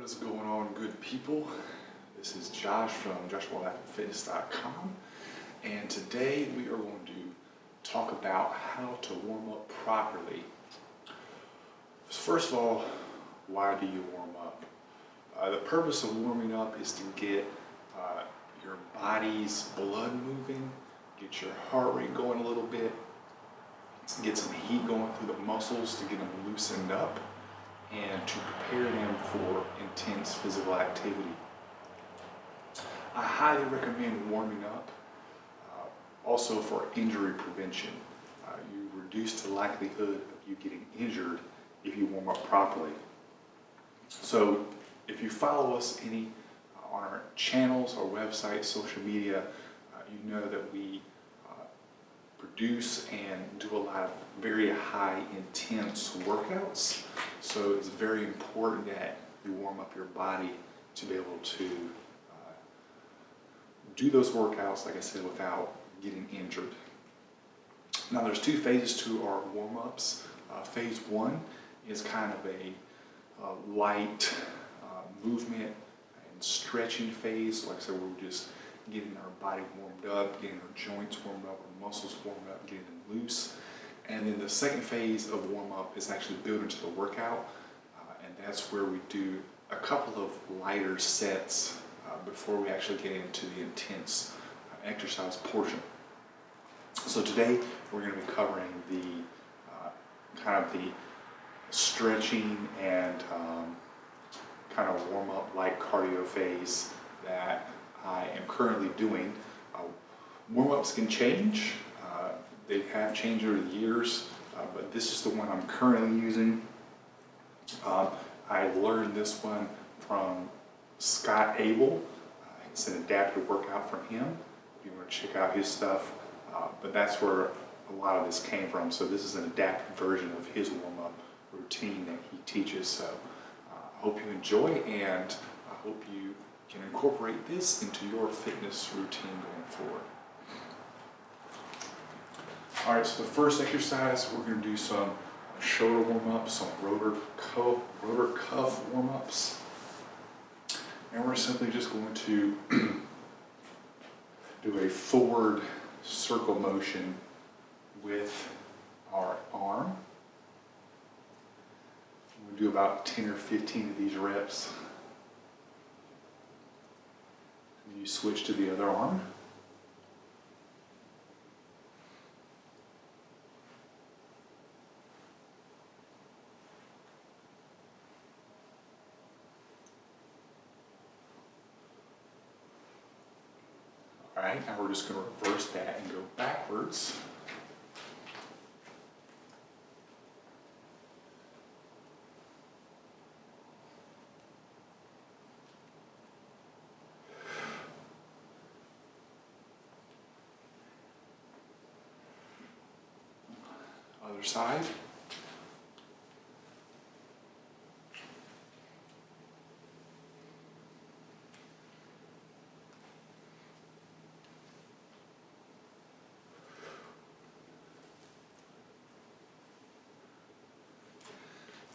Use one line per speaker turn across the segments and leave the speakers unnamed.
What is going on, good people? This is Josh from JoshuaLappinFitness.com, and today we are going to talk about how to warm up properly. First of all, why do you warm up? The purpose of warming up is to get your body's blood moving, get your heart rate going a little bit, get some heat going through the muscles to get them loosened up, and to prepare them for intense physical activity. I highly recommend warming up also for injury prevention. You reduce the likelihood of you getting injured if you warm up properly. So if you follow us on our channels, our website, social media, you know that we produce and do a lot of very high intense workouts. So it's very important that you warm up your body to be able to do those workouts, like I said, without getting injured. Now there's two phases to our warm-ups. Phase one is kind of a light movement and stretching phase. Like I said, we're just getting our body warmed up, getting our joints warmed up, our muscles warmed up, getting them loose. And then the second phase of warm-up is actually built into the workout, and that's where we do a couple of lighter sets before we actually get into the intense exercise portion. So today we're going to be covering the kind of the stretching and kind of warm-up light cardio phase that I am currently doing. Warm-ups can change. They have changed over the years, but this is the one I'm currently using. I learned this one from Scott Abel. It's an adaptive workout from him, if you want to check out his stuff. But that's where a lot of this came from. So this is an adapted version of his warm-up routine that he teaches. So I hope you enjoy, and I hope you can incorporate this into your fitness routine going forward. All right, so the first exercise, we're going to do some shoulder warm-ups, some rotor cuff warm-ups. And we're simply just going to do a forward circle motion with our arm. We'll do about 10 or 15 of these reps. And you switch to the other arm. All right, now we're just going to reverse that and go backwards. Other side.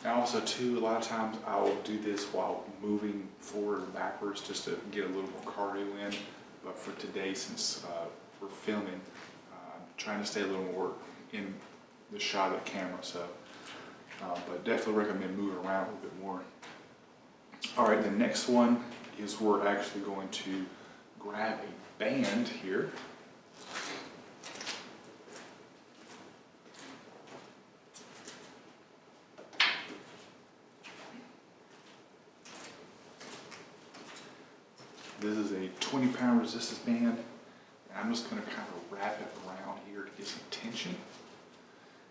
Now also too, a lot of times I will do this while moving forward and backwards just to get a little more cardio in. But for today, since we're filming, I'm trying to stay a little more in the shot of the camera. So, but definitely recommend moving around a little bit more. All right, the next one is we're actually going to grab a band here. This is a 20-pound resistance band, and I'm just going to kind of wrap it around here to get some tension.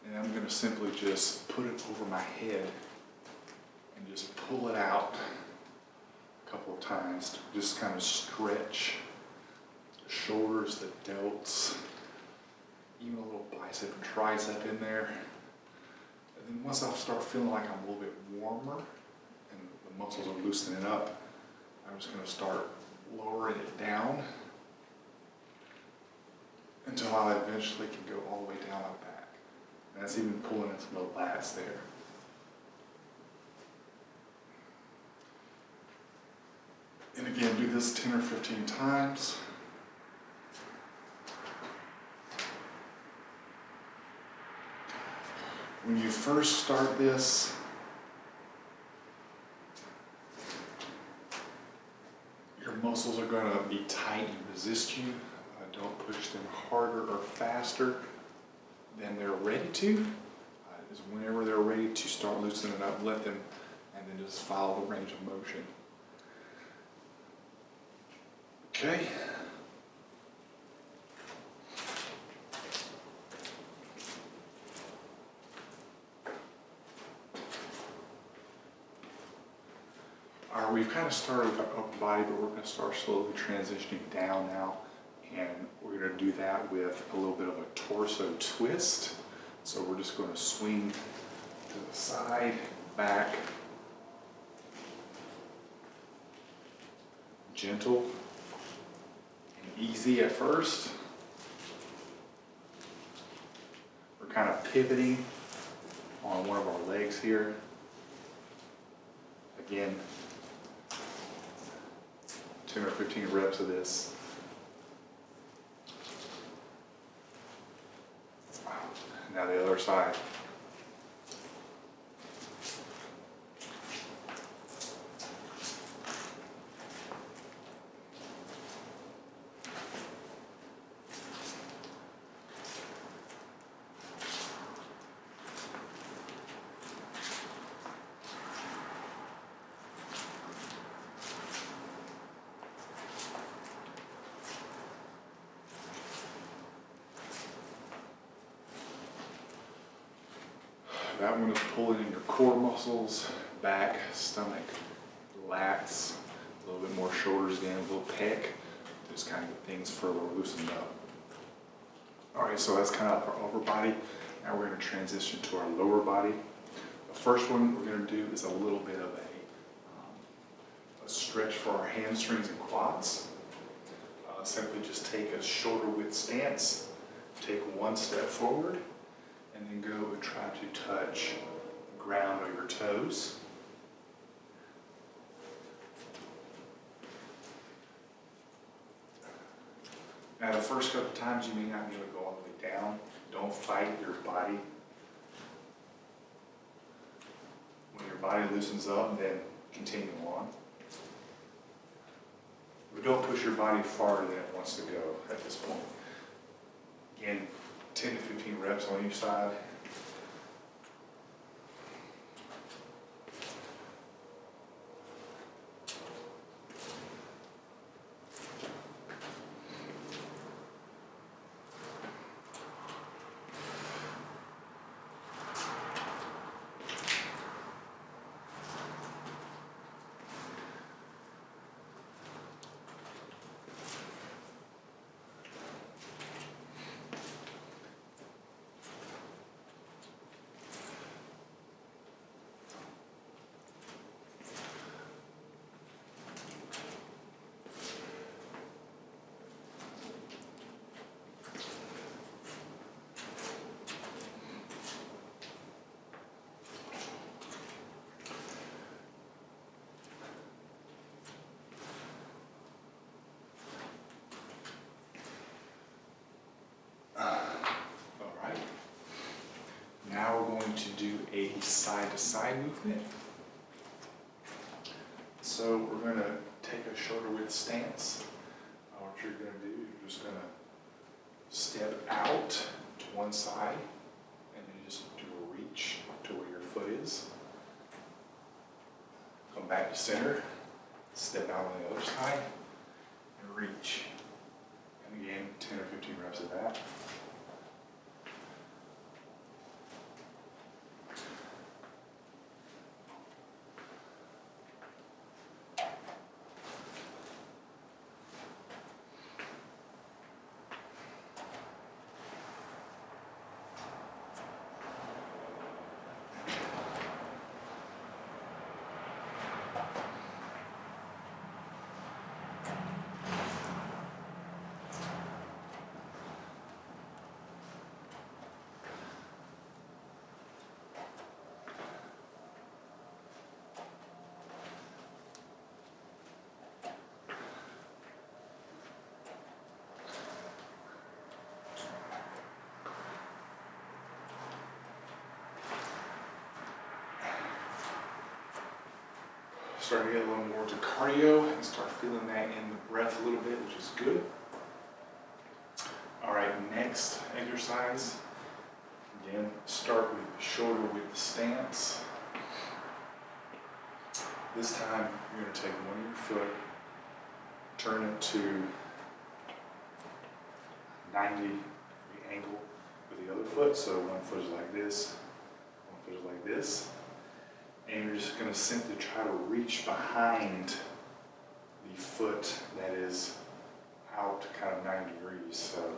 And I'm going to simply just put it over my head and just pull it out a couple of times to just kind of stretch the shoulders, the delts, even a little bicep and tricep in there. And then once I start feeling like I'm a little bit warmer and the muscles are loosening up, I'm just going to start lowering it down until I eventually can go all the way down my back. And that's even pulling in some of the lats there. Again, do this 10 or 15 times. When you first start this, your muscles are going to be tight and resist you. Don't push them harder or faster than they're ready to. Is whenever they're ready to start loosening up, let them, and then just follow the range of motion. Okay. We've kind of started with our upper body, but we're going to start slowly transitioning down now, and we're going to do that with a little bit of a torso twist. So we're just going to swing to the side, back, gentle and easy at first. We're kind of pivoting on one of our legs here. Again, 10 or 15 reps of this. Now the other side. That one is pulling in your core muscles, back, stomach, lats, a little bit more shoulders again, a little pec, just kind of get things further loosened up. All right, so that's kind of our upper body. Now we're going to transition to our lower body. The first one we're going to do is a little bit of a stretch for our hamstrings and quads. Simply just take a shoulder width stance, take one step forward, and then go and try to touch the ground or your toes. Now the first couple times you may not be able to go all the way down. Don't fight your body. When your body loosens up, then continue on. But don't push your body farther than it wants to go at this point. Again, 10 to 15 reps on each side. Now we're going to do a side-to-side movement. So we're going to take a shoulder width stance. What you're going to do, you're just going to step out to one side, and then you just do a reach to where your foot is. Come back to center, step out on the other side, and reach. And again, 10 or 15 reps of that. starting to get a little more to cardio and start feeling that in the breath a little bit, which is good. All right, next exercise. Again, start with shoulder width stance. This time, you're going to take one of your foot, turn it to 90-degree angle with the other foot. So one foot is like this, one foot is like this. And you're just going to simply try to reach behind the foot that is out kind of 90 degrees. So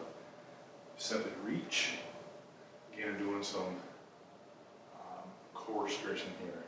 simply reach. Again, doing some core stretching here.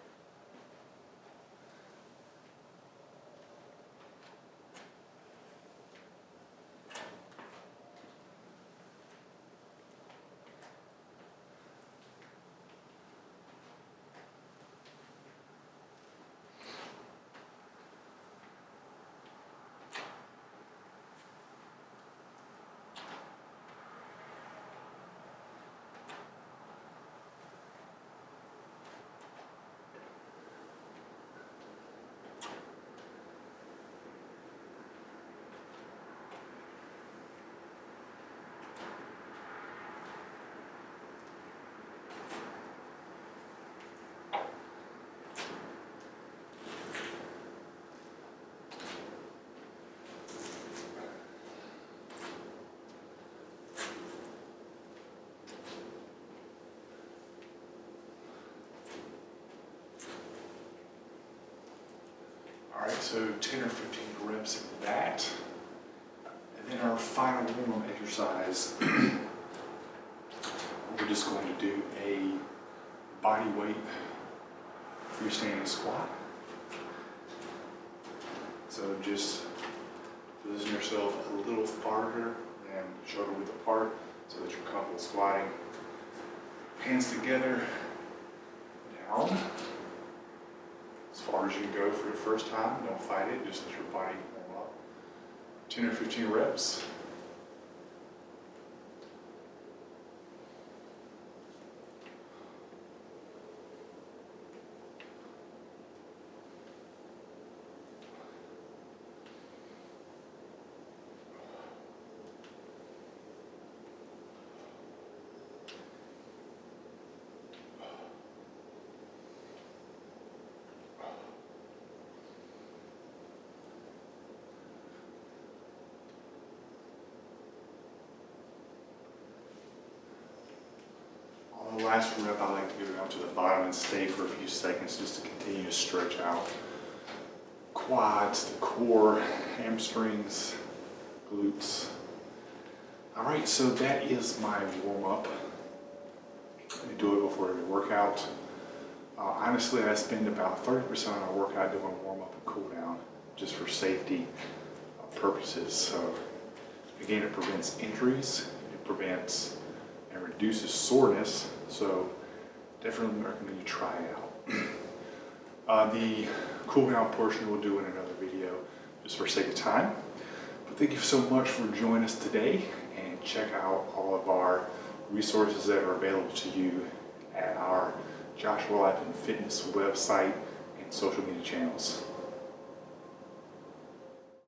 All right, so 10 or 15 reps of that. And then our final warm-up exercise, we're just going to do a body weight freestanding squat. So just position yourself a little farther than shoulder width apart so that you're comfortable squatting. Hands together, down. As far as you can go for your first time, don't fight it, just let your body warm up. 10 or 15 reps. The last rep, I like to go down to the bottom and stay for a few seconds just to continue to stretch out quads, the core, hamstrings, glutes. All right, so that is my warm-up. I do it before every workout. Honestly, I spend about 30% of my workout doing warm-up and cool-down just for safety purposes. So again, it prevents injuries, it prevents and reduces soreness, so definitely recommend you try it out. The cool down portion we'll do in another video just for sake of time. But thank you so much for joining us today, and check out all of our resources that are available to you at our Joshua Lappin Fitness website and social media channels.